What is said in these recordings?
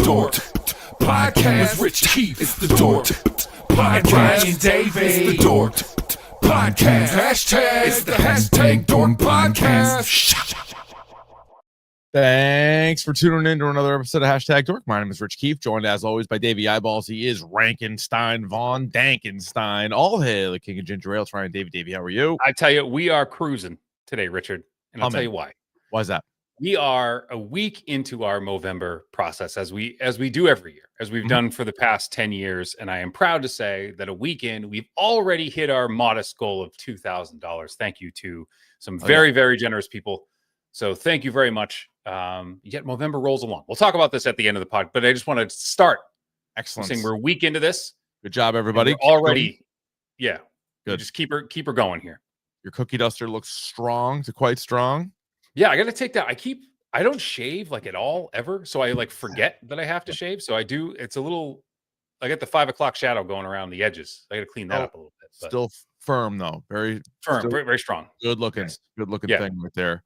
Dork Podcast with Rich Keefe. It's the Dork Podcast. Keefe Davey. It's the Dork Podcast. Hashtag. It's the hashtag Dork Podcast. Thanks for tuning in to another episode of Hashtag Dork. My name is Rich Keefe, joined as always by Davey Eyeballs. He is Frankenstein von Dankenstein. All hail the king of ginger ale. Ryan Davey, how are you? I tell you, we are cruising today, Richard. And I'll tell you why. Why is that? We are a week into our Movember process, as we do every year, as we've done for the past 10 years. And I am proud to say that a week in, we've already hit our modest goal of $2,000. Thank you to some very generous people. So thank you very much. Yet Movember rolls along. We'll talk about this at the end of the pod, but I just want to start. Excellent. Saying we're a week into this. Good job, everybody. Already. Yeah. Good. Just keep her going here. Your cookie duster looks strong to quite strong. Yeah, I got to take that. I don't shave like at all ever. So I like forget that I have to shave. So I do. It's a little, I got the 5 o'clock shadow going around the edges. I got to clean that up a little bit. But Still firm though. Very firm, very strong. Good looking. Yes. Good looking thing right there.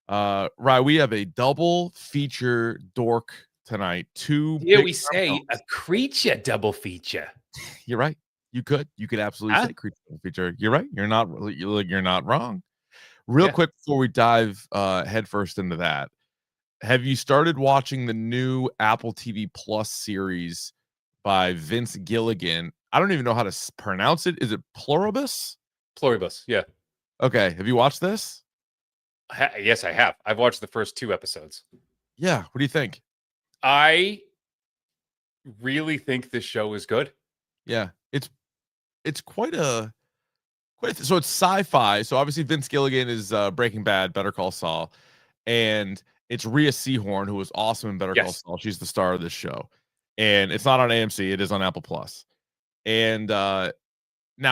Right, we have a double feature dork tonight. Here we say a creature double feature. You're right. You could absolutely say creature double feature. You're right. You're not wrong. Real quick before we dive headfirst into that, have you started watching the new Apple TV Plus series by Vince Gilligan? I don't even know how to pronounce it. Is it Pluribus? Pluribus, yeah. Okay, have you watched this? Yes, I have. I've watched the first 2 episodes. Yeah, what do you think? I really think this show is good. Yeah, it's so it's sci-fi. So obviously Vince Gilligan is Breaking Bad, Better Call Saul, and it's Rhea Seehorn, who was awesome in Better Call Saul. She's the star of this show, and it's not on AMC. It is on Apple Plus. And now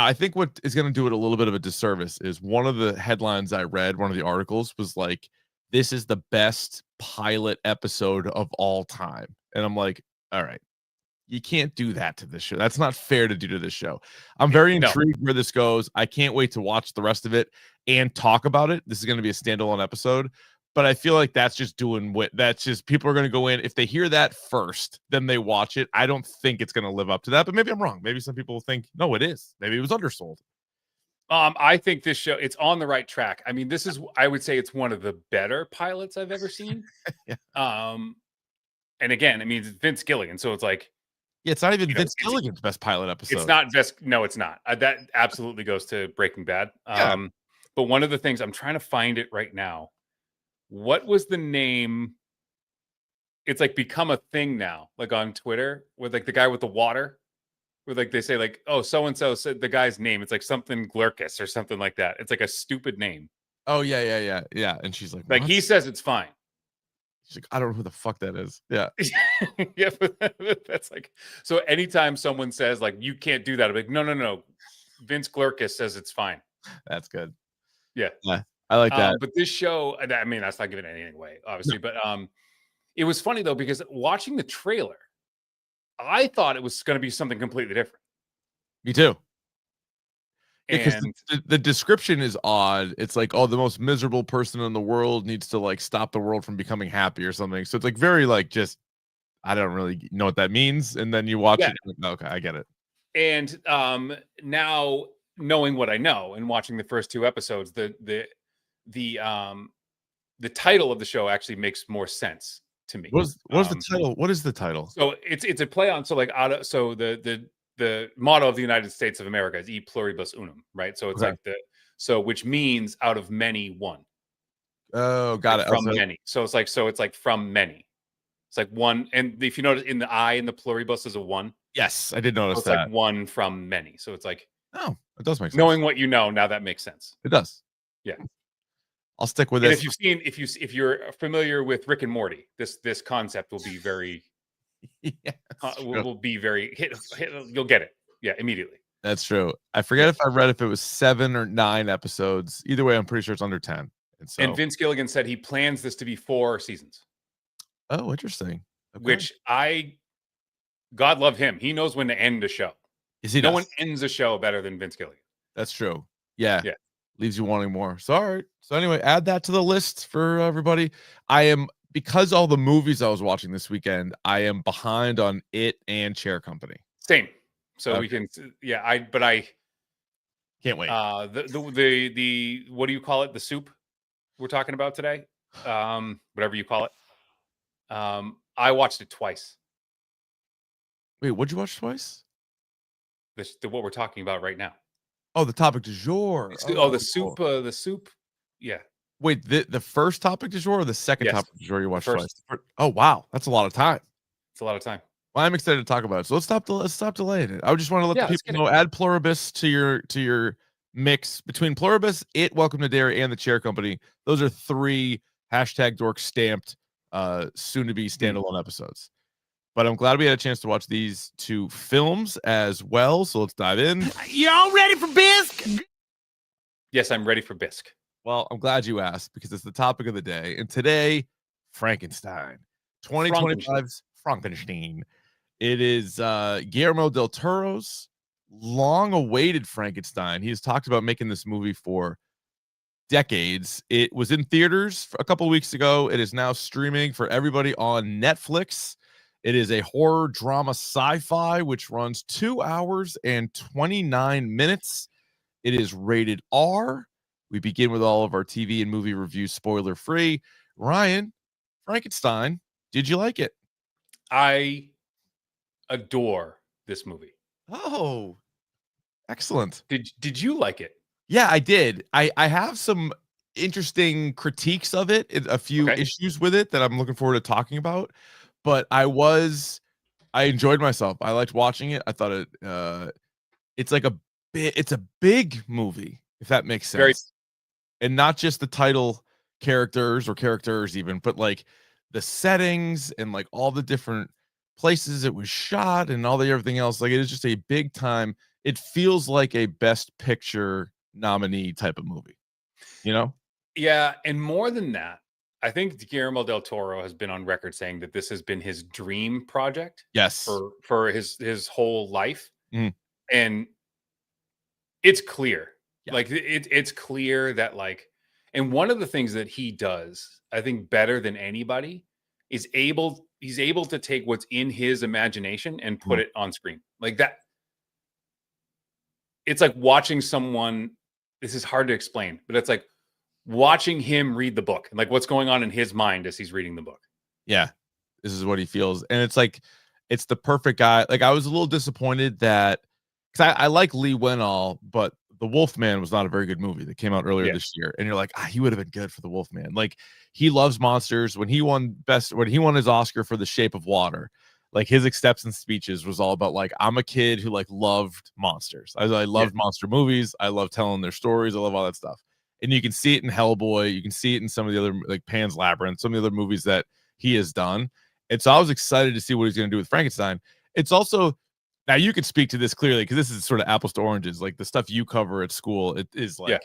I think what is going to do it a little bit of a disservice is one of the headlines I read, one of the articles was like, "This is the best pilot episode of all time," and I'm like, all right. You can't do that to this show. That's not fair to do to this show. I'm very intrigued where this goes. I can't wait to watch the rest of it and talk about it. This is going to be a standalone episode, but I feel like that's just people are going to go in. If they hear that first, then they watch it. I don't think it's going to live up to that, but maybe I'm wrong. Maybe some people think, no, it is. Maybe it was undersold. I think this show, it's on the right track. I mean, I would say it's one of the better pilots I've ever seen. And again, I mean, it's Vince Gilligan. So it's like, yeah, it's not even Vince Gilligan's best pilot episode. It's not best. No, it's not. That absolutely goes to Breaking Bad. But one of the things, I'm trying to find it right now. What was the name? It's like become a thing now, like on Twitter, with like the guy with the water, where like they say like, oh, so-and-so said the guy's name. It's like something Glurkus or something like that. It's like a stupid name. Oh, yeah. And she's like, he says it's fine. She's like, I don't know who the fuck that is. Yeah. Yeah, but that's like, so anytime someone says like, you can't do that, I'm like, no. Vince Glurkus says it's fine. That's good. Yeah. I like that. But this show, I mean, that's not giving anything away, obviously. No. But it was funny though, because watching the trailer, I thought it was going to be something completely different. Me too. And the description is odd. It's like, oh, the most miserable person in the world needs to like stop the world from becoming happy or something. So it's like very like just, I don't really know what that means. And then you watch it. Like, okay, I get it. And now knowing what I know and watching the first 2 episodes, the title of the show actually makes more sense to me. What is the title? What is the title? So it's a play on. So like the motto of the United States of America is E pluribus unum, right? So it's like which means out of many, one. Oh, got it. From many. So it's like from many. It's like one. And if you notice in the I in the pluribus is a 1. Yes, I did notice it's that. Like one from many. So it's like, oh, it does make sense. Knowing what you know, now that makes sense. It does. Yeah. I'll stick with and this. If you're familiar with Rick and Morty, this concept will be very will be very hit, you'll get it. Yeah, immediately. That's true. I forget if I read if it was 7 or 9 episodes. Either way, I'm pretty sure it's under 10. And Vince Gilligan said he plans this to be 4 seasons. Oh, interesting. Okay. Which God love him. He knows when to end a show. No one ends a show better than Vince Gilligan. That's true. Yeah. Leaves you wanting more. So, all right. So anyway, add that to the list for everybody. I am because all the movies I was watching this weekend, I am behind on It and Chair Company. Same. So we Okay. can, I Can't wait. the what do you call it? The soup we're talking about today, whatever you call it. I watched it twice. Wait, what'd you watch twice? What we're talking about right now. Oh, the topic du jour. The soup. Cool. The soup. Yeah. Wait, the first topic du jour or the second Yes. topic du jour you watched first. twice? Oh, wow. That's a lot of time. It's a lot of time. Well, I'm excited to talk about it. So let's stop delaying it. I just want to let the people know. Add Pluribus to your mix between Pluribus, It, Welcome to Dairy, and the Chair Company. Those are 3 #dork stamped soon to be standalone episodes. But I'm glad we had a chance to watch these 2 films as well. So let's dive in. Y'all ready for Bisque? Yes, I'm ready for Bisque. Well, I'm glad you asked because it's the topic of the day. And today, Frankenstein, 2025's Frankenstein. It is Guillermo del Toro's long-awaited Frankenstein. He has talked about making this movie for decades. It was in theaters a couple weeks ago. It is now streaming for everybody on Netflix. It is a horror drama sci-fi which runs 2 hours and 29 minutes. It is rated R. We begin with all of our TV and movie reviews spoiler free. Ryan, Frankenstein, did you like it? I adore this movie. Oh, excellent. Did you like it? Yeah, I did. I have some interesting critiques of it, a few issues with it that I'm looking forward to talking about. But I enjoyed myself. I liked watching it. I thought it's like it's a big movie, if that makes sense. And not just the title characters even, but like the settings and like all the different places it was shot and all the everything else. Like it is just a big time. It feels like a Best Picture nominee type of movie, you know? Yeah, and more than that, I think Guillermo del Toro has been on record saying that this has been his dream project. Yes. For his whole life. Mm. And it's clear. Yeah. Like it's clear that like, and one of the things that he does, I think better than anybody, is he's able to take what's in his imagination and put it on screen. Like that. It's like watching someone, this is hard to explain, but it's like watching him read the book and like what's going on in his mind as he's reading the book. Yeah. This is what he feels. And it's like, it's the perfect guy. Like I was a little disappointed that, because I like Lee Winnall, but The Wolfman was not a very good movie that came out earlier this year. And you're like, he would have been good for The Wolfman. Like he loves monsters. When he won his Oscar for The Shape of Water, like his acceptance speeches was all about like, I'm a kid who like loved monsters. I loved monster movies. I love telling their stories. I love all that stuff. And you can see it in Hellboy. You can see it in some of the other, like Pan's Labyrinth, some of the other movies that he has done. And so I was excited to see what he's going to do with Frankenstein. It's also, now you can speak to this clearly because this is sort of apples to oranges. Like the stuff you cover at school, it is like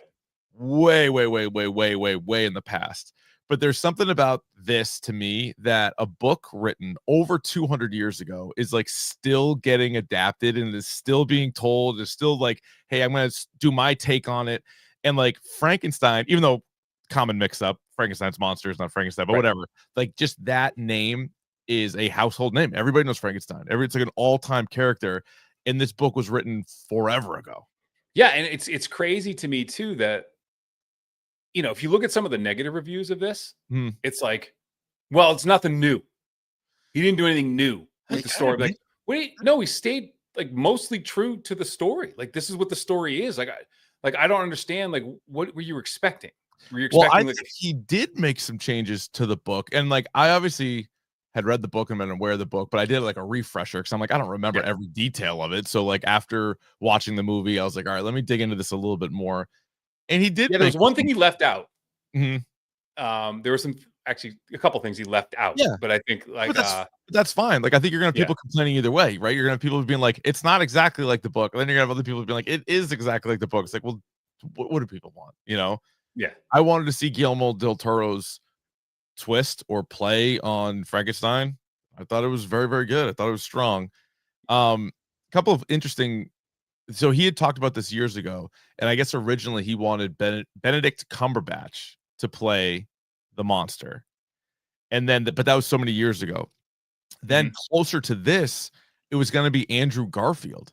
way in the past. But there's something about this to me that a book written over 200 years ago is like still getting adapted and is still being told. It's still like, hey, I'm going to do my take on it. And like Frankenstein, even though common mix up, Frankenstein's monster is not Frankenstein, but whatever. Like just that name is a household name. Everybody knows Frankenstein. It's like an all-time character. And this book was written forever ago. Yeah, and it's crazy to me too that, you know, if you look at some of the negative reviews of this, it's like, well, it's nothing new. He didn't do anything new with the story. Like, wait, no, he stayed like mostly true to the story. Like, this is what the story is. Like, I don't understand. Like, what were you expecting? Were you expecting? Well, I think he did make some changes to the book, and like, I obviously had read the book and been aware of the book, but I did like a refresher because I'm like, I don't remember every detail of it. So like after watching the movie, I was like, all right, let me dig into this a little bit more. And he did. Yeah, there's one thing he left out. There were actually a couple things he left out. Yeah, but I think like that's fine. Like I think you're gonna have people complaining either way, right? You're gonna have people being like, it's not exactly like the book, and then you're gonna have other people being like, it is exactly like the book. It's like, well, what do people want? You know? Yeah. I wanted to see Guillermo del Toro's twist or play on Frankenstein. I thought it was very, very good. I thought it was strong. A couple of interesting. So he had talked about this years ago, and I guess originally he wanted Benedict Cumberbatch to play the monster. And then, but that was so many years ago. Then closer to this, it was going to be Andrew Garfield.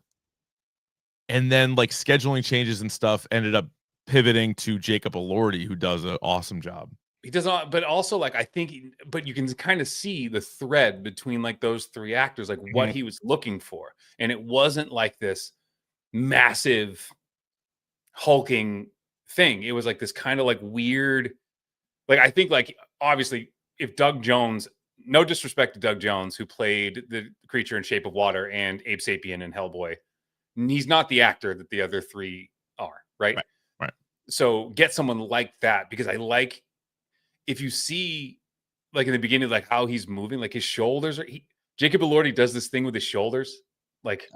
And then like scheduling changes and stuff ended up pivoting to Jacob Elordi, who does an awesome job. He does not, but also like I think, but you can kind of see the thread between like those three actors, like what he was looking for, and it wasn't like this massive hulking thing. It was like this kind of like weird, like I think like obviously if Doug Jones, no disrespect to Doug Jones, who played the creature in Shape of Water and Abe Sapien in Hellboy, he's not the actor that the other three are, right? Right. So get someone like that, because I like, if you see like in the beginning, like how he's moving, like his shoulders are, Jacob Elordi does this thing with his shoulders. Like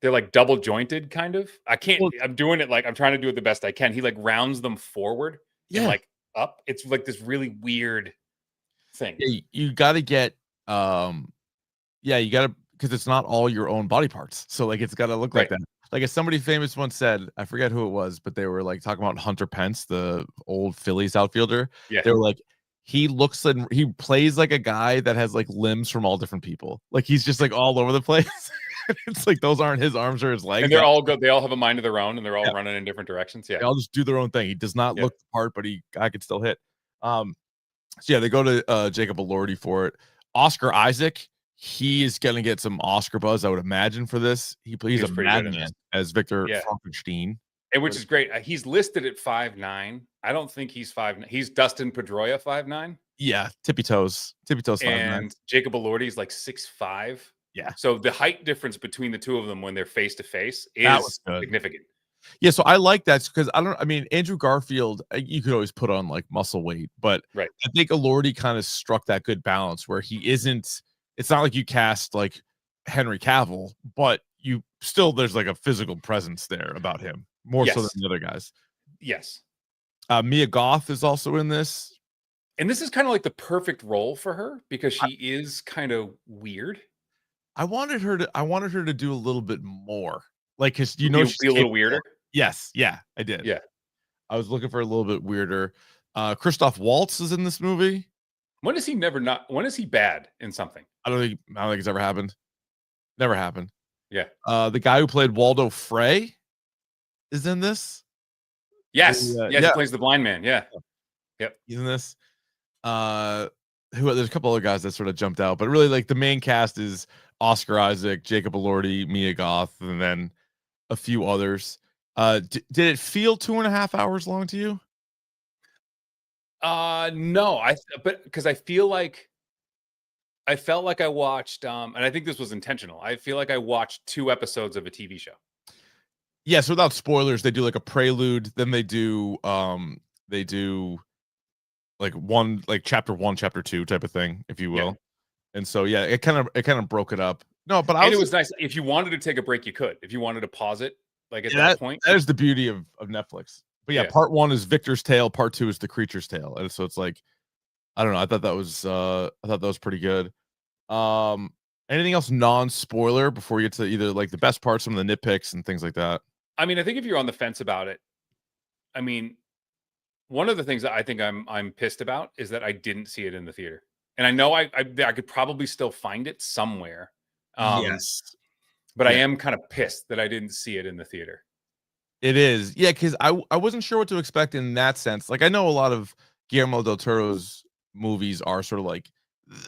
they're like double jointed kind of. I'm doing it. Like I'm trying to do it the best I can. He like rounds them forward and like up. It's like this really weird thing. Yeah, you got to get, you got to, because it's not all your own body parts. So like, it's got to look like that. Like as somebody famous once said, I forget who it was, but they were like talking about Hunter Pence, the old Phillies outfielder. Yeah. They were like, he looks and he plays like a guy that has like limbs from all different people. Like he's just like all over the place. It's like those aren't his arms or his legs. And they're all good. They all have a mind of their own, and they're all running in different directions. Yeah. They all just do their own thing. He does not look the part, but I could still hit. So yeah, they go to Jacob Elordi for it. Oscar Isaac, he is going to get some Oscar buzz, I would imagine, for this. He plays a madman as Victor Frankenstein. And which is great. He's listed at 5'9". I don't think he's 5'9". He's Dustin Pedroia 5'9". Yeah, tippy toes 5'9". And Jacob Elordi is like 6'5". Yeah. So the height difference between the two of them when they're face to face is significant. Yeah, so I like that because Andrew Garfield, you could always put on like muscle weight, but I think Elordi kind of struck that good balance where he isn't. It's not like you cast like Henry Cavill, but you still there's like a physical presence there about him more so than the other guys. Yes. Mia Goth is also in this, and this is kind of like the perfect role for her because she is kind of weird. I wanted her to do a little bit more, like because she's be a little weirder. Yes, yeah, I did. Yeah, I was looking for a little bit weirder. Christoph Waltz is in this movie. When is he bad in something? I don't think it's ever happened. Never happened. Yeah. The guy who played Waldo Frey is in this. Yes. He plays the blind man. Yeah. Yep. He's in this. There's a couple other guys that sort of jumped out, but really like the main cast is Oscar Isaac, Jacob Elordi, Mia Goth, and then a few others. Did it feel 2.5 hours long to you? No, but because I felt like I watched, and I think this was intentional. I feel like I watched 2 episodes of a TV show. Yes, without spoilers, they do like a prelude, then they do like one, like chapter 1, chapter 2 type of thing, if you will. Yeah. And so yeah, it kind of broke it up. No, but it was nice. If you wanted to take a break, you could. If you wanted to pause it, like at that point. That is the beauty of Netflix. But yeah, part 1 is Victor's Tale, part 2 is The Creature's Tale. And so it's like, I don't know. I thought that was pretty good. Anything else non-spoiler before you get to either like the best parts, some of the nitpicks and things like that? I mean, I think if you're on the fence about it, I mean, one of the things that I think I'm pissed about is that I didn't see it in the theater. And I know I could probably still find it somewhere. Yes. But I am kind of pissed that I didn't see it in the theater. It is. Yeah, because I wasn't sure what to expect in that sense. Like I know a lot of Guillermo del Toro's movies are sort of like,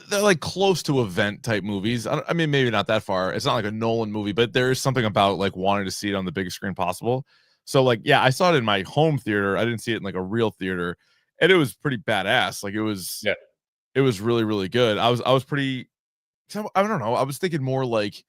they're like close to event type movies. I mean, maybe not that far. It's not like a Nolan movie, but there is something about like wanting to see it on the biggest screen possible. So like, yeah, I saw it in my home theater. I didn't see it in like a real theater, and it was pretty badass. Like it was really, really good. I was pretty, I don't know. I was thinking more like,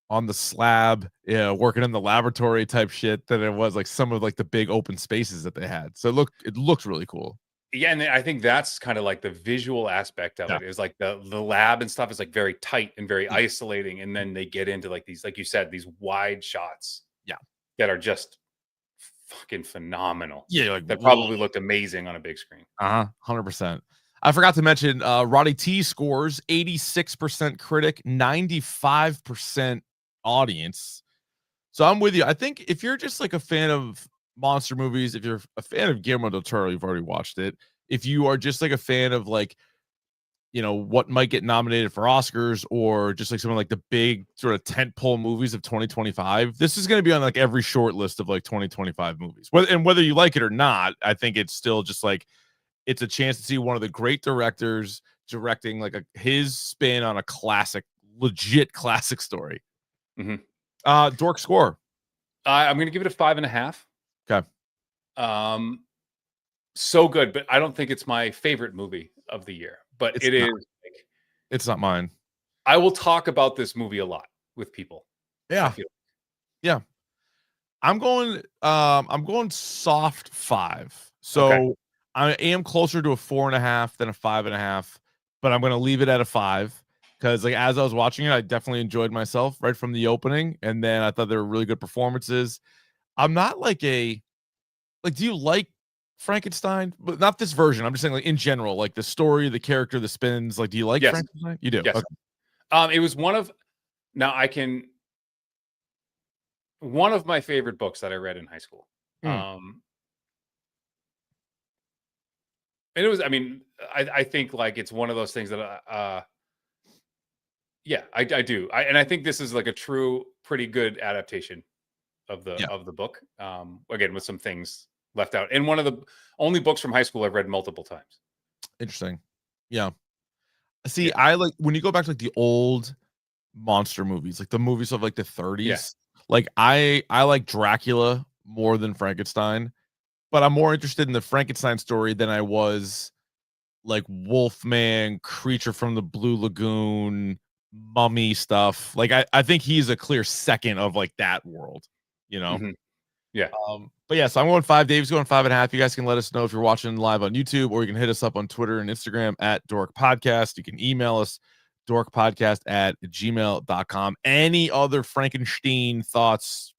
on the slab, working in the laboratory type shit than it was like some of like the big open spaces that they had. So it looked really cool. Yeah, and I think that's kind of like the visual aspect of it is like the lab and stuff is like very tight and very isolating, and then they get into like these, like you said, these wide shots, that are just fucking phenomenal. Yeah, like that probably looked amazing on a big screen. 100%. I forgot to mention, Roddy T scores 86% critic, 95% audience. So I'm with you. I think if you're just like a fan of monster movies, if you're a fan of Guillermo del Toro, you've already watched it. If you are just like a fan of like what might get nominated for Oscars, or just like some of like the big sort of tentpole movies of 2025. This is going to be on like every short list of like 2025 movies. Whether you like it or not, I think it's still just like it's a chance to see one of the great directors directing like his spin on a legit classic story. Dork score. I'm going to give it a 5.5. Okay. So good, but I don't think it's my favorite movie of the year. But It's it not. is. It's not mine. I will talk about this movie a lot with people. Yeah. Yeah. I'm going soft 5. So Okay. I am closer to a 4.5 than a 5.5, but I'm going to leave it at a 5 because like as I was watching it, I definitely enjoyed myself right from the opening, and then I thought there were really good performances. I'm not like do you like Frankenstein? But not this version. I'm just saying like in general, like the story, the character, the spins. Like, do you like Frankenstein? You do. Yes. Okay. It was one of my favorite books that I read in high school. And it was, I think like it's one of those things that, I do. I think this is like a pretty good adaptation of the book. Again, with some things left out, and one of the only books from high school I've read multiple times. Interesting. Yeah. See, I like when you go back to like the old monster movies, like the movies of like the 30s. Like I like Dracula more than Frankenstein, but I'm more interested in the Frankenstein story than I was like Wolfman, Creature from the Blue Lagoon, Mummy stuff. Like I think he's a clear second of like that world, Yeah. But yeah, so I'm going 5. Dave's going 5.5. You guys can let us know if you're watching live on YouTube, or you can hit us up on Twitter and Instagram at Dork Podcast. You can email us dorkpodcast@gmail.com. Any other Frankenstein thoughts,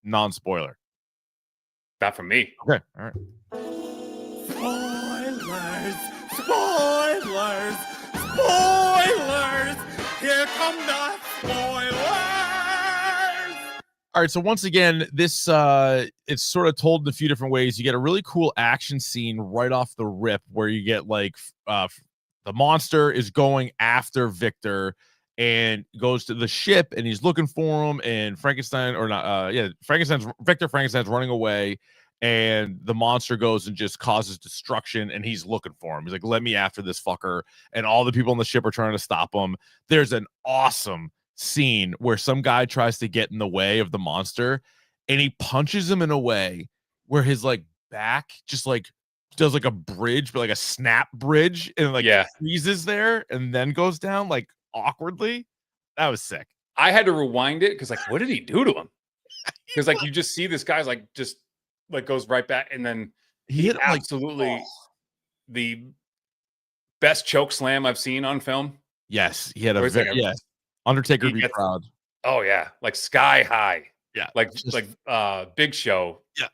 non-spoiler? Not from me. Okay. All right. Spoilers! Here come the spoilers! All right, so once again, this it's sort of told in a few different ways. You get a really cool action scene right off the rip where you get like the monster is going after Victor and goes to the ship and he's looking for him, and Frankenstein's running away, and the monster goes and just causes destruction, and he's looking for him. He's like, let me after this fucker, and all the people on the ship are trying to stop him. There's an awesome scene where some guy tries to get in the way of the monster, and he punches him in a way where his like back just like does like a bridge, but like a snap bridge, and like freezes there and then goes down like awkwardly. That was sick. I had to rewind it because like, what did he do to him? Because like you just see this guy's like just like goes right back, and then he hit absolutely the best choke slam I've seen on film. Yes, he had Undertaker would be proud. Oh yeah, like sky high. Yeah, like Big Show. Yeah.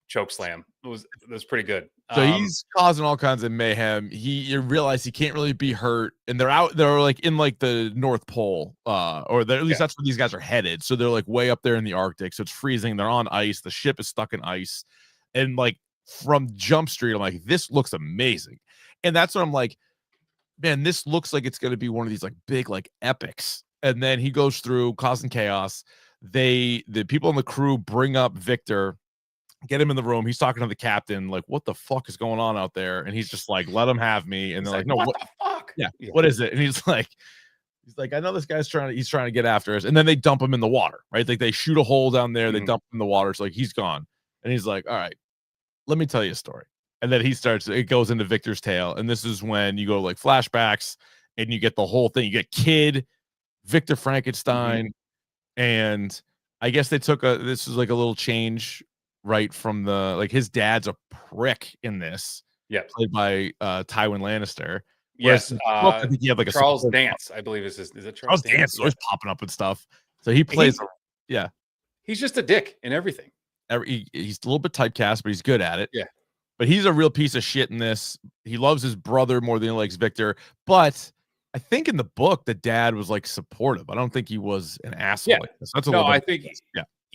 Choke slam. It was pretty good. So he's causing all kinds of mayhem. You realize he can't really be hurt, and they're like in like the North Pole, or at least that's where these guys are headed. So they're like way up there in the Arctic. So it's freezing. They're on ice. The ship is stuck in ice, and like from Jump Street, I'm like, this looks amazing, and that's what I'm like. Man, this looks like it's going to be one of these like big like epics. And then he goes through causing chaos. The people on the crew bring up Victor, get him in the room. He's talking to the captain, like, what the fuck is going on out there? And he's just like, let him have me. And they're like, no, what the fuck? Yeah, what is it? And he's like, I know this guy's trying to get after us. And then they dump him in the water, right? Like they shoot a hole down there, they dump him in the water. So like he's gone. And he's like, all right, let me tell you a story. And then it goes into Victor's tale. And this is when you go like flashbacks and you get the whole thing. You get Kid, Victor Frankenstein, and I guess they took this is like a little change right from the, like his dad's a prick in this. Yeah. Played by Tywin Lannister. Yes. I think he had like Charles Dance, I believe is it Charles Dance? Is always popping up and stuff. So he plays, he's just a dick in everything. He's a little bit typecast, but he's good at it. Yeah. But he's a real piece of shit in this. He loves his brother more than he likes Victor. But I think in the book, the dad was like supportive. I don't think he was an asshole. Yeah. Like this. That's I think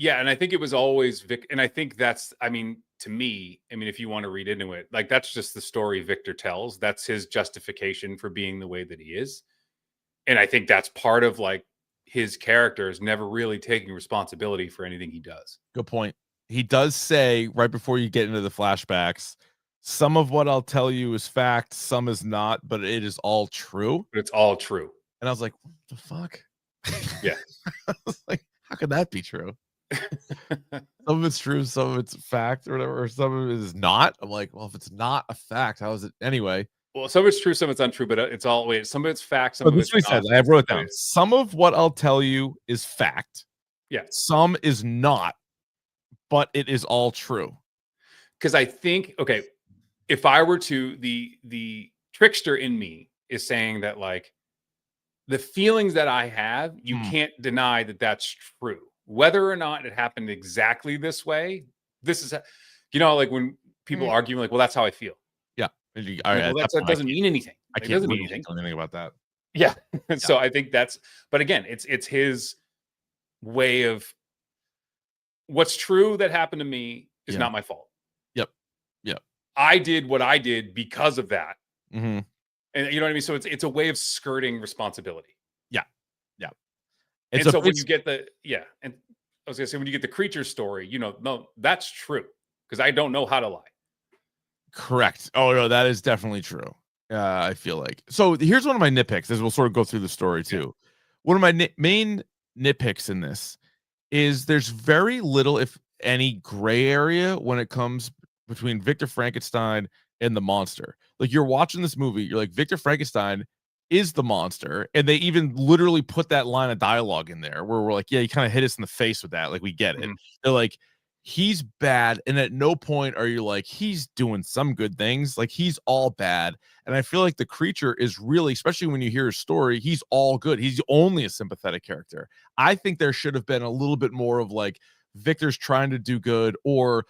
Yeah, and I think it was always Vic, and I think that's, I mean, to me, I mean, if you want to read into it, like that's just the story Victor tells. That's his justification for being the way that he is. And I think that's part of like his character is never really taking responsibility for anything he does. Good point. He does say right before you get into the flashbacks, some of what I'll tell you is fact, some is not, but it is all true. But it's all true. And I was like, what the fuck? Yeah. I was like, how could that be true? Some of it's true, some of it's fact or whatever, or some of it is not. I'm like, well, if it's not a fact, how is it anyway? Well, some of it's true, some of it's untrue, but it's all, wait, some of it's fact, some But of this it's is what he not. says. I have wrote it down. Some of what I'll tell you is fact. Yeah. Some is not, but it is all true. Because I think, okay, if I were to, the trickster in me is saying that like the feelings that I have, you can't deny that that's true. Whether or not it happened exactly this way, this is, you know, like when people argue, like, well, that's how I feel. Yeah. Like, well, that doesn't mean anything. I It can't doesn't really mean anything. tell anything about that. Yeah. So I think that's, but again, it's his way of what's true that happened to me is not my fault. Yep. Yep. I did what I did because of that. Mm-hmm. And you know what I mean? So it's a way of skirting responsibility. Yeah. Yeah. And so when you get the, and I was gonna say, when you get the creature story, you know, no, that's true. Because I don't know how to lie. Correct. Oh no, that is definitely true. I feel like. So here's one of my nitpicks as we'll sort of go through the story too. One of my main nitpicks in this is there's very little, if any, gray area when it comes between Victor Frankenstein and the monster. Like you're watching this movie, you're like, Victor Frankenstein is the monster, and they even literally put that line of dialogue in there where we're like, yeah, you kind of hit us in the face with that, like we get it. They're like, he's bad, and at no point are you like, he's doing some good things. Like he's all bad. And I feel like the creature is really, especially when you hear his story, he's all good. He's only a sympathetic character. I think there should have been a little bit more of like Victor's trying to do good, or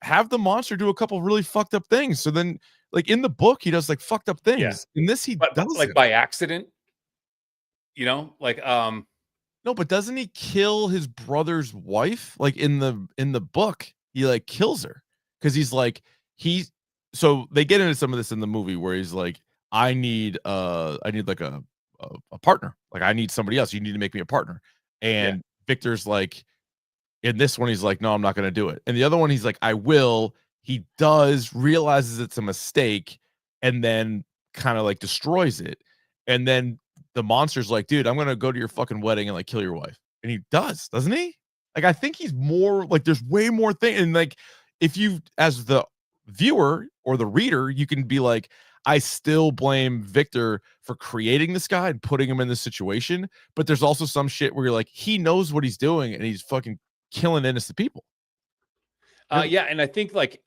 have the monster do a couple really fucked up things. So then, like in the book, he does like fucked up things. In this, he does like by accident. You know, like no, but doesn't he kill his brother's wife? Like in the book, he like kills her because he's like so they get into some of this in the movie where he's like, I need like a partner. Like I need somebody else. You need to make me a partner. And Victor's like, in this one, he's like, no, I'm not going to do it. And the other one, he's like, I will. He does, realizes it's a mistake, and then kind of like destroys it. And then the monster's like, dude, I'm going to go to your fucking wedding and like kill your wife. And he does, doesn't he? Like, I think he's more like, there's way more thing. And like, if you, as the viewer or the reader, you can be like, I still blame Victor for creating this guy and putting him in this situation. But there's also some shit where you're like, he knows what he's doing and he's fucking killing innocent people. Yeah, and I think like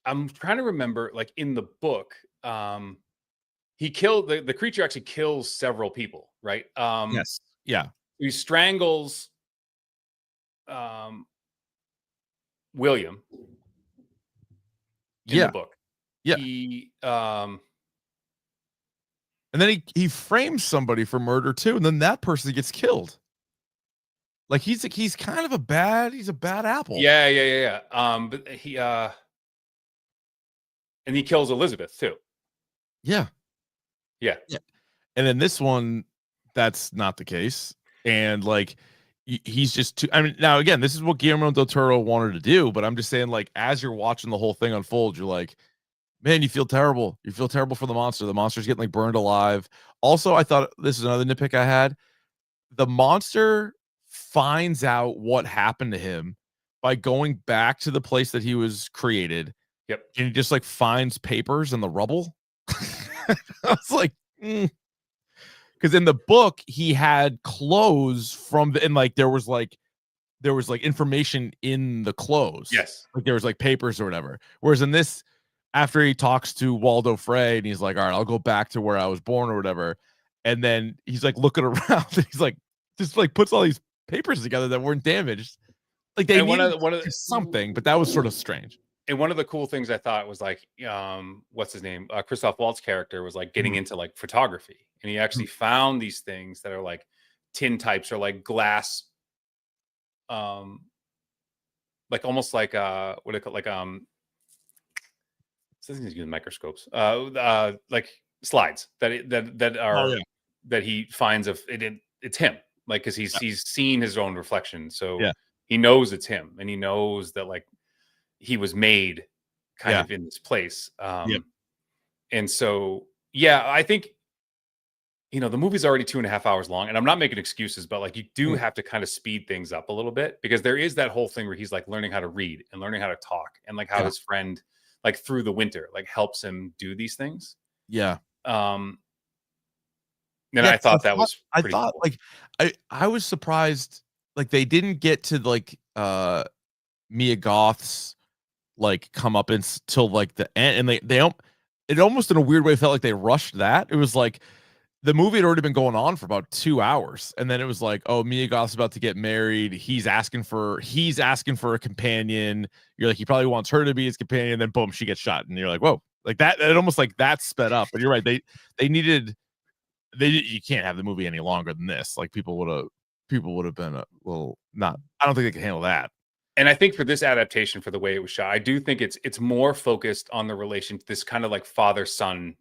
I'm trying to remember, like in the book, he killed the creature actually kills several people, right? Yes. Yeah. He strangles William in the book. Yeah. He and then he frames somebody for murder too, and then that person gets killed. Like he's kind of a bad apple. Yeah. But he and he kills Elizabeth too. Yeah. And in this one, that's not the case. And like he's just too. I mean, now again, this is what Guillermo del Toro wanted to do, but I'm just saying, like, as you're watching the whole thing unfold, you're like, man, you feel terrible. You feel terrible for the monster. The monster's getting like burned alive. Also, I thought this is another nitpick I had. The monster finds out what happened to him by going back to the place that he was created. Yep. And he just like finds papers in the rubble. I was like, because in the book he had clothes from and like there was like information in the clothes. Yes. Like there was like papers or whatever. Whereas in this, after he talks to Waldo Frey and he's like, all right, I'll go back to where I was born or whatever. And then he's like looking around and he's like, just like puts all these papers together that weren't damaged. Like they needed something, but that was sort of strange. And one of the cool things I thought was like, what's his name? Christoph Waltz's character was like getting into like photography. And he actually found these things that are like tin types or like glass like almost like what do you call, like something's using microscopes, like slides that are that he finds of it's him, like, because he's seen his own reflection, so he knows it's him, and he knows that like he was made kind of in this place. And so I think, you know, the movie's already 2.5 hours long, and I'm not making excuses, but like you do have to kind of speed things up a little bit, because there is that whole thing where he's like learning how to read and learning how to talk, and like how his friend, like through the winter, like helps him do these things. And I thought that was pretty cool. Like I was surprised like they didn't get to like Mia Goth's like come up until like the end, and they it almost in a weird way felt like they rushed that. It was like the movie had already been going on for about 2 hours, and then it was like, oh, Mia Goth's about to get married. He's asking for a companion. You're like, he probably wants her to be his companion. Then boom, she gets shot, and you're like, whoa, like that. It almost like that sped up. But you're right. You can't have the movie any longer than this. Like people would have been a little not. I don't think they can handle that. And I think for this adaptation, for the way it was shot, I do think it's more focused on the relation, this kind of like father-son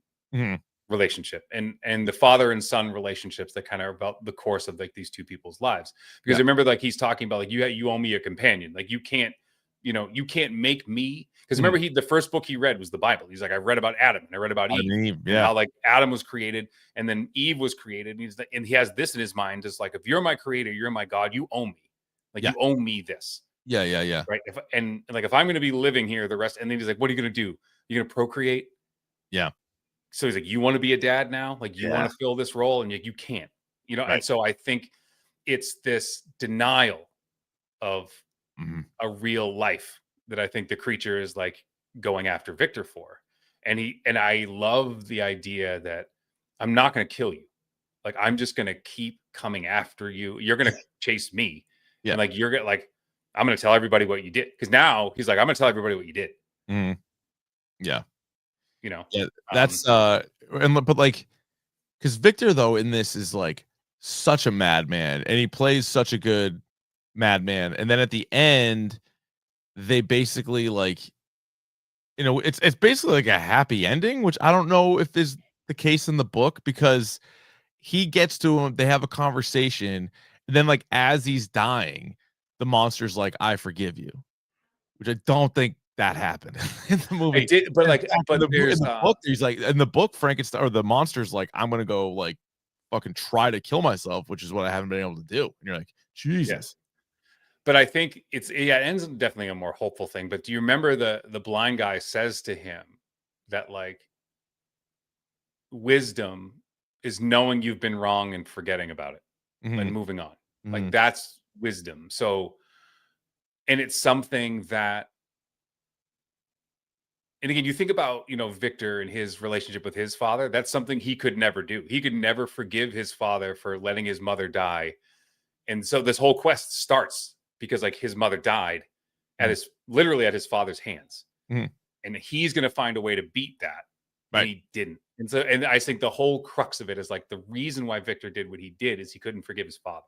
relationship, and the father and son relationships that kind of are about the course of like these two people's lives. Because I remember like he's talking about like you owe me a companion. Like you can't make me. Because remember the first book he read was the Bible. He's like, I read about Adam and I read about Eve. And how like Adam was created and then Eve was created. And he has this in his mind, just like, if you're my creator, you're my God, you owe me. Like you owe me this. Yeah. Right. And like if I'm going to be living here the rest, and then he's like, what are you going to do? You're going to procreate? Yeah. So he's like, you want to be a dad now? Like you want to fill this role, and you can't, And so I think it's this denial of a real life that I think the creature is like going after Victor for. And I love the idea that I'm not going to kill you. Like, I'm just going to keep coming after you. You're going to chase me. Yeah. And like, you're going to like, I'm going to tell everybody what you did. Cause now he's like, I'm going to tell everybody what you did. Yeah. Yeah, that's but like, because Victor though in this is like such a madman, and he plays such a good madman, and then at the end they basically like, it's basically like a happy ending, which I don't know if is the case in the book, because he gets to him, they have a conversation, and then like as he's dying, the monster's like, I forgive you, which I don't think that happened in the movie. It did, but like, in the book, he's like, in the book, Frankenstein or the monster's like, I'm gonna go like fucking try to kill myself, which is what I haven't been able to do. And you're like, Jesus. Yes. But I think it ends definitely a more hopeful thing. But do you remember the blind guy says to him that like wisdom is knowing you've been wrong and forgetting about it and moving on. Like that's wisdom. So, and it's something that, and again, you think about, Victor and his relationship with his father, that's something he could never do. He could never forgive his father for letting his mother die. And so this whole quest starts because like his mother died literally at his father's hands. And he's going to find a way to beat that. Right. And he didn't. And so, and I think the whole crux of it is like the reason why Victor did what he did is he couldn't forgive his father.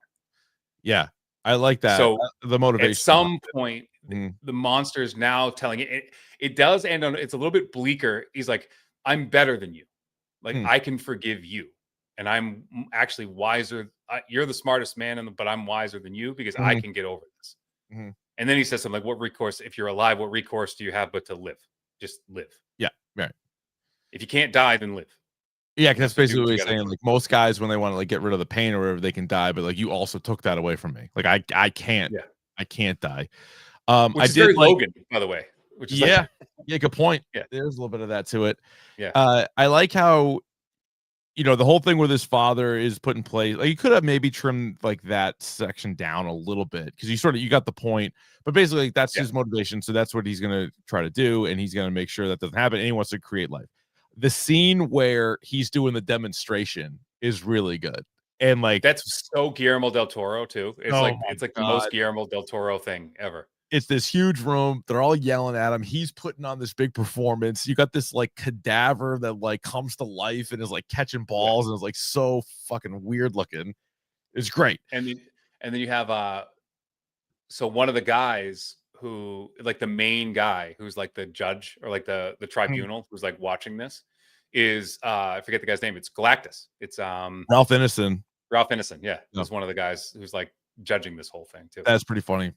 Yeah. I like that. So the motivation. At some point, the monster is now telling it does end on, it's a little bit bleaker. He's like, I'm better than you. Like I can forgive you. And I'm actually wiser. You're the smartest man, but I'm wiser than you because I can get over this. And then he says something like, what recourse, if you're alive, what recourse do you have but to live? Just live. Yeah. Right. If you can't die, then live. Yeah, because that's basically what he's saying. Like most guys, when they want to like get rid of the pain or whatever, they can die. But like you also took that away from me. Like I can't. Yeah. I can't die. Which is very Logan, by the way. Which is yeah, good point. Yeah, there's a little bit of that to it. Yeah. I like how the whole thing with his father is put in place. Like you could have maybe trimmed like that section down a little bit because you got the point. But basically, like, that's his motivation. So that's what he's gonna try to do, and he's gonna make sure that doesn't happen. And he wants to create life. The scene where he's doing the demonstration is really good. And like that's so Guillermo del Toro too. It's like the most Guillermo del Toro thing ever. It's this huge room. They're all yelling at him. He's putting on this big performance. You got this like cadaver that like comes to life and is like catching balls and is like so fucking weird looking. It's great. And then you have so one of the guys who like the main guy who's like the judge or like the tribunal who's like watching this is I forget the guy's name. It's Galactus. It's Ralph Ineson. Ralph Ineson. Yeah, Yeah. is one of the guys who's like judging this whole thing too. That's pretty funny.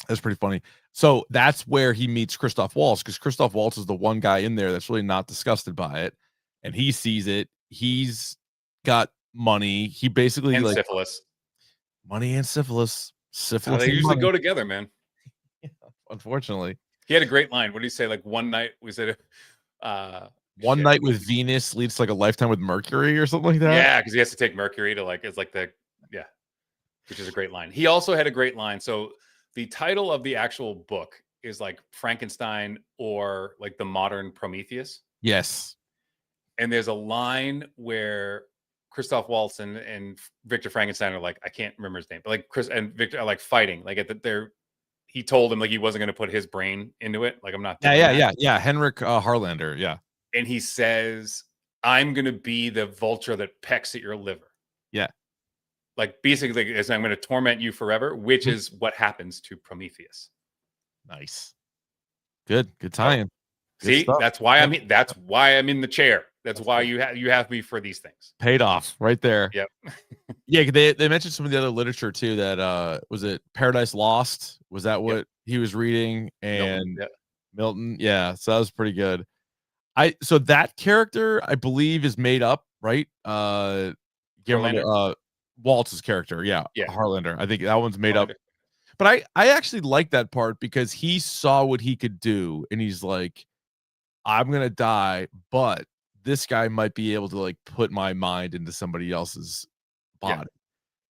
That's pretty funny. So that's where he meets Christoph Waltz, because Christoph Waltz is the one guy in there that's really not disgusted by it, and he sees it. He's got money. He basically And like syphilis. money and syphilis. Syphilis. They and usually money. go together, man. Yeah, unfortunately, he had a great line. What did he say? Like one night was it? One night with Venus leads to like a lifetime with Mercury or something like that. Yeah, because he has to take Mercury to like it's like the which is a great line. He also had a great line. So the title of the actual book is like Frankenstein or like the modern Prometheus. Yes. And there's a line where Christoph Waltz and Victor Frankenstein are like, I can't remember his name, but like Chris and Victor are like fighting. Like he told him like he wasn't going to put his brain into it. Like I'm not. Yeah. Henrik Harlander. Yeah. And he says, I'm going to be the vulture that pecks at your liver. Yeah. Like basically, I'm going to torment you forever, which is what happens to Prometheus. Nice. Good tie-in. See, that's why I'm in the chair. That's why you have me for these things. Paid off right there. Yep. Yeah, they mentioned some of the other literature too. That was it Paradise Lost? Was that what he was reading? And Milton. Yeah, so that was pretty good. So that character I believe is made up, right? Waltz's character, yeah, Harlander. I think that one's made up. But I actually like that part because he saw what he could do, and he's like, I'm gonna die, but this guy might be able to like put my mind into somebody else's body.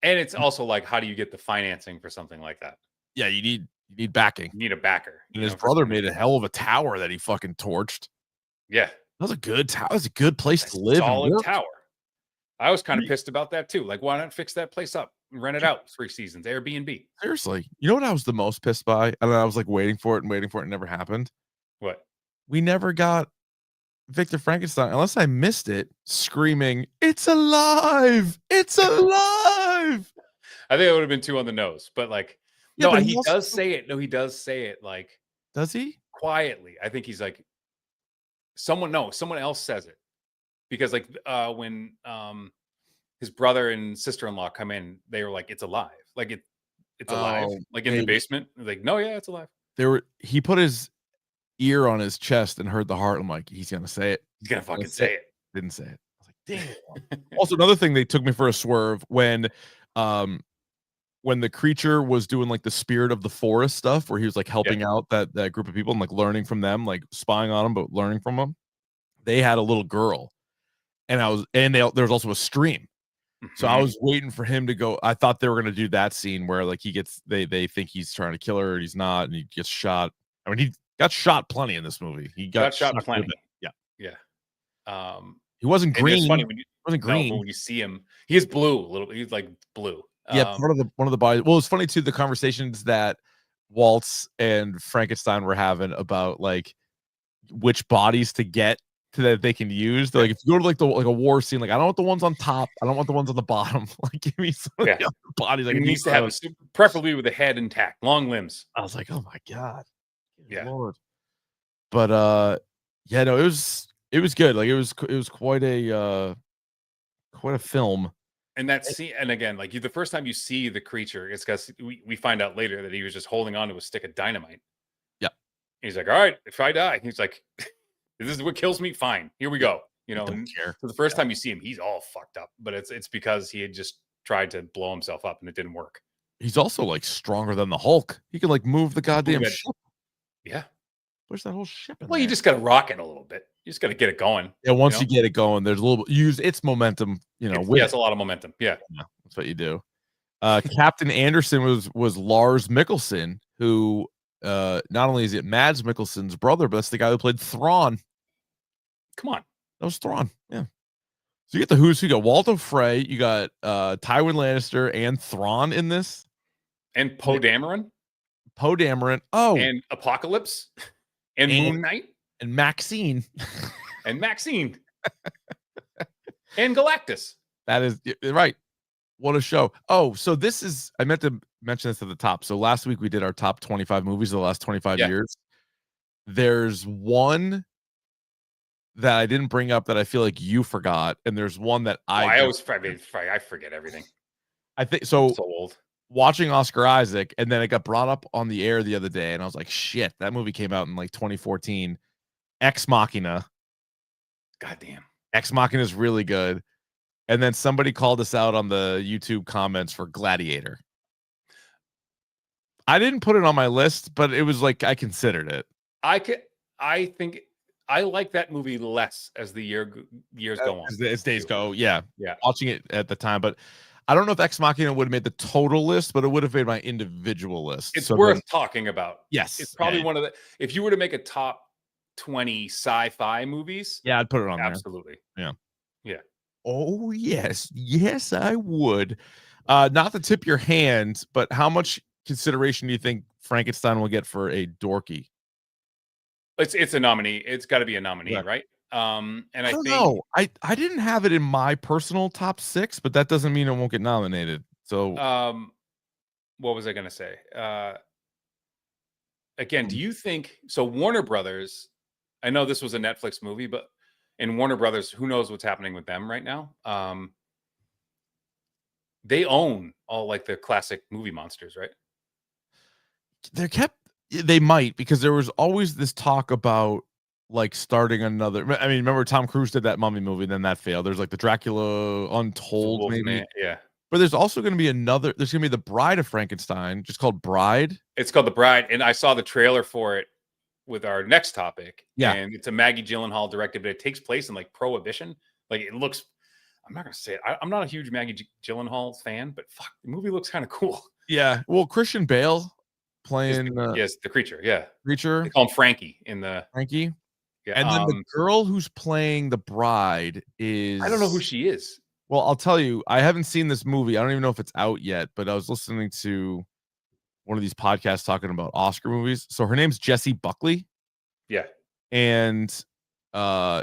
Yeah. And it's also like, how do you get the financing for something like that? Yeah, you need backing. You need a backer. And his brother made a hell of a tower that he fucking torched. Yeah, that was a good tower. That was a good place to live. Solid tower. I was kind of pissed about that too. Like, why not fix that place up and rent it out 3 seasons? Airbnb. Seriously, you know what I was the most pissed by? And I was like waiting for it. It never happened. What? We never got Victor Frankenstein, unless I missed it, screaming, "It's alive! It's alive!" I think it would have been too on the nose, but like, no, he does say it. No, he does say it. Like, does he? Quietly. I think he's like, someone else says it. Because like when his brother and sister-in-law come in, they were like, "It's alive!" Like it's alive, like in the basement. Like, no, yeah, it's alive. He put his ear on his chest and heard the heart. I'm like, he's gonna say it. He's gonna fucking say it. Didn't say it. I was like, damn. Also, another thing, they took me for a swerve when the creature was doing like the spirit of the forest stuff, where he was like helping out that group of people and like learning from them, like spying on them, but learning from them. They had a little girl. And there was also a stream. So I was waiting for him to go. I thought they were going to do that scene where like they think he's trying to kill her and he's not, and he gets shot. I mean, he got shot plenty in this movie. He got shot plenty. Yeah. He wasn't green. It's funny when wasn't green. When you see him, he is blue a little bit. He's like blue. Yeah, one of the bodies. Well, it's funny too, the conversations that Waltz and Frankenstein were having about like which bodies to get that they can use. They're like, if you go to like a war scene, like I don't want the ones on top, I don't want the ones on the bottom. Like, give me some of the other bodies. Like, it needs to have preferably with the head intact, long limbs. I was like, oh my god, yeah. Lord. But yeah, no, it was good. Like it was quite a film. And that scene, and again, like the first time you see the creature, it's because we find out later that he was just holding on to a stick of dynamite. Yeah, he's like, all right, if I die, he's like, this is what kills me. Fine, here we go. You know, don't care. So the first time you see him, he's all fucked up, but it's because he had just tried to blow himself up and it didn't work. He's also like stronger than the Hulk. He can like move the goddamn ship. Yeah, where's that whole ship? Well, you just got to rock it a little bit. You just got to get it going. Yeah, once you get it going, there's a little use its momentum. You know, it's a lot of momentum. Yeah, that's what you do. Captain Anderson was Lars Mikkelsen, who not only is it Mads Mikkelsen's brother, but that's the guy who played Thrawn. Come on, that was Thrawn. Yeah. So you get the who's who. You got Walter Frey, you got Tywin Lannister and Thrawn in this, and Poe Dameron. Oh, and Apocalypse, and Moon Knight, and Maxine, and Galactus. That is right. What a show. Oh, so this is, I meant to mention this at the top. So last week we did our top 25 movies of the last 25 years. There's one that I didn't bring up that I feel like you forgot, and there's one that I forget everything. I think so. I'm so old. Watching Oscar Isaac, and then it got brought up on the air the other day, and I was like, shit, that movie came out in like 2014. Ex Machina. Goddamn. Ex Machina is really good. And then somebody called us out on the YouTube comments for Gladiator. I didn't put it on my list, but it was like I considered it. I think I like that movie less as the years go on. As days go, yeah. Watching it at the time, but I don't know if Ex Machina would have made the total list, but it would have made my individual list. It's worth talking about. Yes, it's probably one of the. If you were to make a top 20 sci-fi movies, I'd put it on absolutely. there. Yeah. Oh yes, I would. Not to tip your hand, but how much consideration do you think Frankenstein will get for a dorky? It's a nominee. It's got to be a nominee, right? And I don't think know. I didn't have it in my personal top 6, but that doesn't mean it won't get nominated. So, what was I going to say? Again, do you think so? Warner Brothers. I know this was a Netflix movie, but in Warner Brothers, who knows what's happening with them right now? They own all like the classic movie monsters, right? They might, because there was always this talk about like starting another. I mean, remember Tom Cruise did that Mummy movie, then that failed. There's like the Dracula Untold, maybe. Yeah. But there's also going to be another. There's going to be the Bride of Frankenstein, just called Bride. It's called The Bride, and I saw the trailer for it with our next topic. Yeah, and it's a Maggie Gyllenhaal directed, but it takes place in like Prohibition. Like it looks. I'm not going to say it. I'm not a huge Maggie Gyllenhaal fan, but fuck, the movie looks kind of cool. Yeah. Well, Christian Bale playing the creature. Yeah, creature. They call him Frankie in the Frankie. Yeah, and then the girl who's playing the bride is, I don't know who she is. Well, I'll tell you, I haven't seen this movie. I don't even know if it's out yet, but I was listening to one of these podcasts talking about Oscar movies. So her name's Jessie Buckley. Yeah. And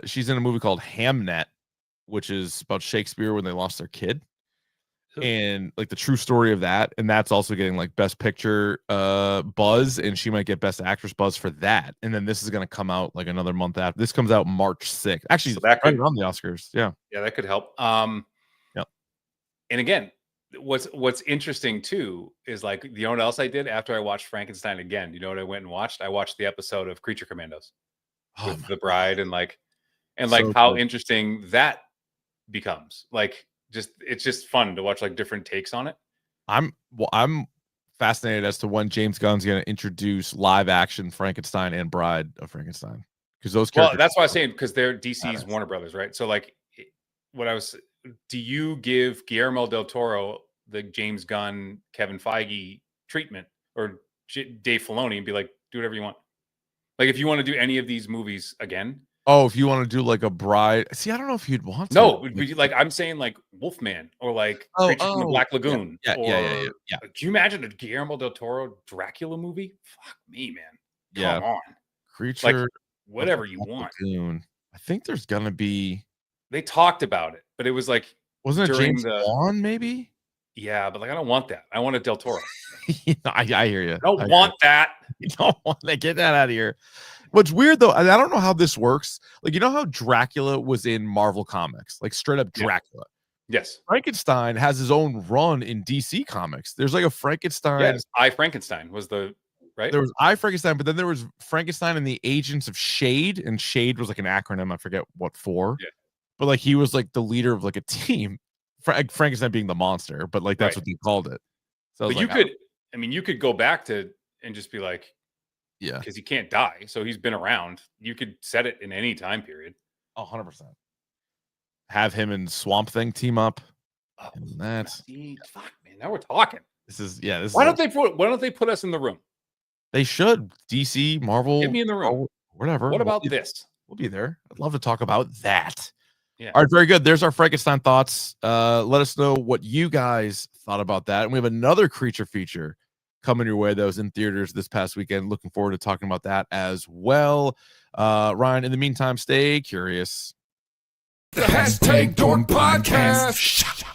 she's in a movie called Hamnet, which is about Shakespeare when they lost their kid. And like the true story of that. And that's also getting like best picture buzz, and she might get best actress buzz for that. And then this is going to come out like another month after. This comes out March 6th. Actually, so that could run the Oscars. Yeah, that could help. And again, what's interesting too is like, you know what else I did after I watched Frankenstein again? You know what I went and watched? I watched the episode of Creature Commandos with the bride, and how interesting that becomes. Like, it's just fun to watch like different takes on it. I'm fascinated as to when James Gunn's going to introduce live action Frankenstein and Bride of Frankenstein, because those characters. Well, that's what I was saying, because they're DC's Warner Brothers, right? So like, do you give Guillermo del Toro the James Gunn, Kevin Feige treatment, or Dave Filoni, and be like, do whatever you want? Like, if you want to do any of these movies again. Oh, if you want to do like a Bride, see, I don't know if you'd want to. No, like I'm saying, like Wolfman, or like Creature from the Black Lagoon. Yeah. Can you imagine a Guillermo del Toro Dracula movie? Fuck me, man. Come on, Creature, like whatever you want. Lagoon. I think there's gonna be. They talked about it, but it was like, wasn't it James Wan maybe? Yeah, but like I don't want that. I want a Del Toro. I hear you. I don't want that. You don't want to get that out of here. What's weird though, I don't know how this works. Like, you know how Dracula was in Marvel Comics, like straight up Dracula. Yes. Frankenstein has his own run in DC Comics. There's like a Frankenstein. Yes, Frankenstein was the right. There was Frankenstein, but then there was Frankenstein and the Agents of Shade, and Shade was like an acronym. I forget what for. Yeah. But like he was like the leader of like a team. Frankenstein being the monster, but like that's what they called it. So but you could go back to and just be like, yeah, because he can't die, so he's been around. You could set it in any time period. 100%. Have him and Swamp Thing team up. Oh, that's fuck, man. Now we're talking. This is. Why don't they put us in the room? They should. DC, Marvel. Get me in the room. Whatever. What about this? We'll be there. I'd love to talk about that. Yeah. All right, very good. There's our Frankenstein thoughts. Let us know what you guys thought about that. And we have another creature feature coming your way that was in theaters this past weekend. Looking forward to talking about that as well. Ryan, in the meantime, stay curious. The Hashtag Dork Podcast.